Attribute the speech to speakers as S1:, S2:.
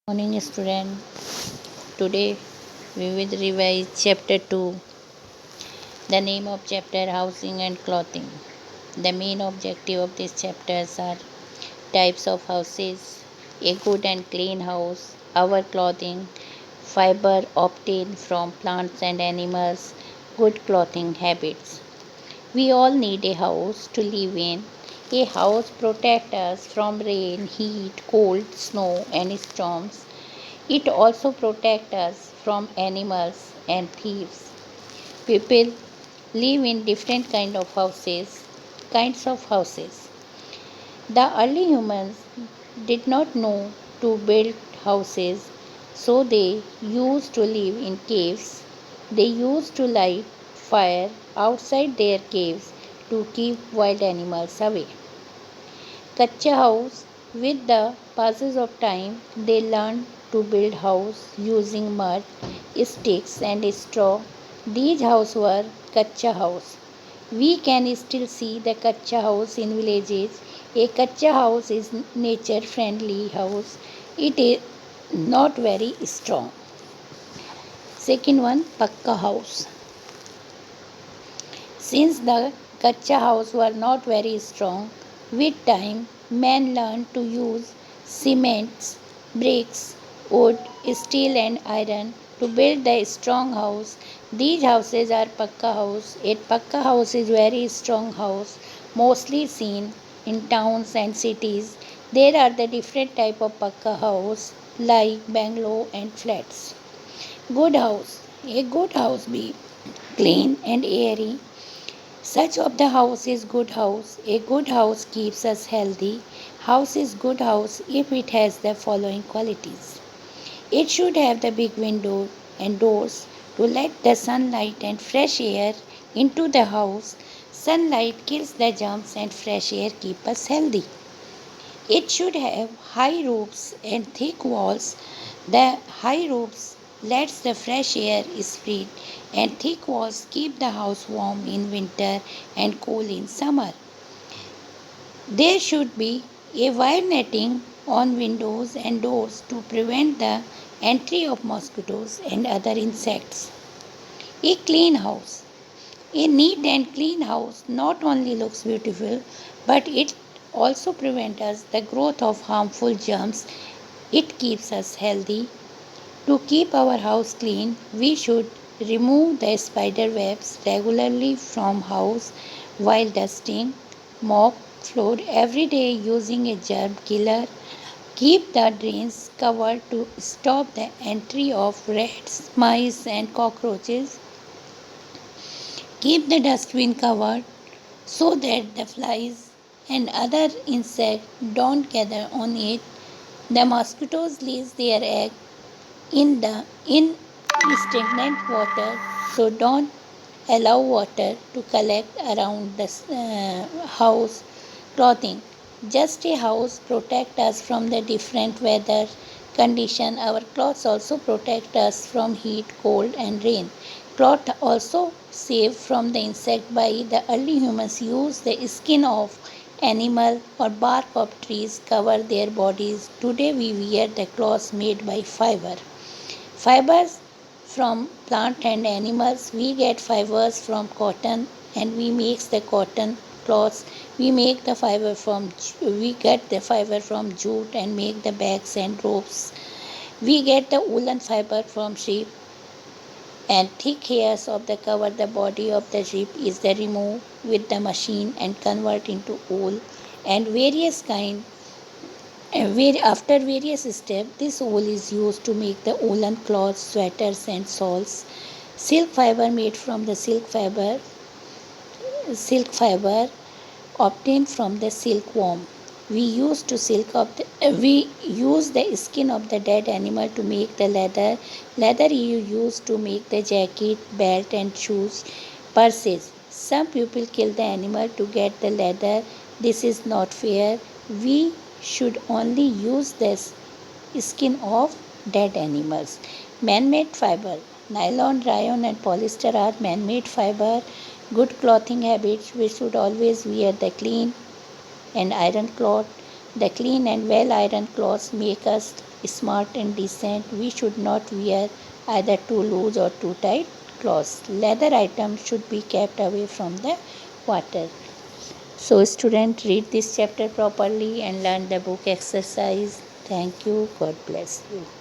S1: Morning student. Today we will revise chapter 2. The name of chapter housing and clothing. The main objective of these chapters are types of houses, a good and clean house, our clothing, fiber obtained from plants and animals, good clothing habits. We all need a house to live in. A house protects us from rain, heat, cold, snow and storms. It also protects us from animals and thieves. People live in different kinds of houses. The early humans did not know to build houses, so they used to live in caves. They used to light fire outside their caves to keep wild animals away. Kacha house. With the passage of time, they learned to build house using mud, sticks and straw. These houses were Kacha house. We can still see the Kacha house in villages. A Kacha house is nature friendly house. It is not very strong. Second one, Pakka house. Since the Kacha house were not very strong, with time men learned to use cements, bricks, wood, steel and iron to build the strong house. These houses are Pakka house. A Pakka house is very strong house, mostly seen in towns and cities. There are the different type of Pakka house like bungalow and flats. Good house. A good house be clean and airy. Such of the house is good house. A good house keeps us healthy. House is good house if it has the following qualities. It should have the big window and doors to let the sunlight and fresh air into the house. Sunlight kills the germs and fresh air keep us healthy. It should have high roofs and thick walls. The high roofs lets the fresh air spread and thick walls keep the house warm in winter and cool in summer. There should be a wire netting on windows and doors to prevent the entry of mosquitoes and other insects. A clean house. A neat and clean house not only looks beautiful but it also prevents us the growth of harmful germs. It keeps us healthy. To keep our house clean, we should remove the spider webs regularly from house while dusting, mop floor every day using a germ killer. Keep the drains covered to stop the entry of rats, mice and cockroaches. Keep the dustbin covered so that the flies and other insects don't gather on it. The mosquitoes lay their egg in stagnant water, so don't allow water to collect around the house. Clothing. Just a house protect us from the different weather condition. Our clothes also protect us from heat, cold and rain. Cloth also save from the insect. By the early humans used the skin of animal or bark of trees cover their bodies. Today we wear the clothes made by fiber. Fibers from plant and animals. We get fibers from cotton and we make the cotton cloths. We get the fiber from jute and make the bags and ropes. We get the woolen fiber from sheep and thick hairs of the cover the body of the sheep is the removed with the machine and convert into wool and various kind after various steps, this wool is used to make the woolen cloths, sweaters, and shawls. Silk fiber made from the silk fiber obtained from the silkworm. We use the skin of the dead animal to make the leather. Leather you use to make the jacket, belt, and shoes, purses. Some people kill the animal to get the leather. This is not fair. We should only use this skin of dead animals. Man-made fiber. Nylon, rayon and polyester are man-made fiber. Good clothing habits. We should always wear the clean and iron cloth. The clean and well ironed clothes make us smart and decent. We should not wear either too loose or too tight clothes. Leather items should be kept away from the water. So student, read this chapter properly and learn the book exercise. Thank you. God bless you.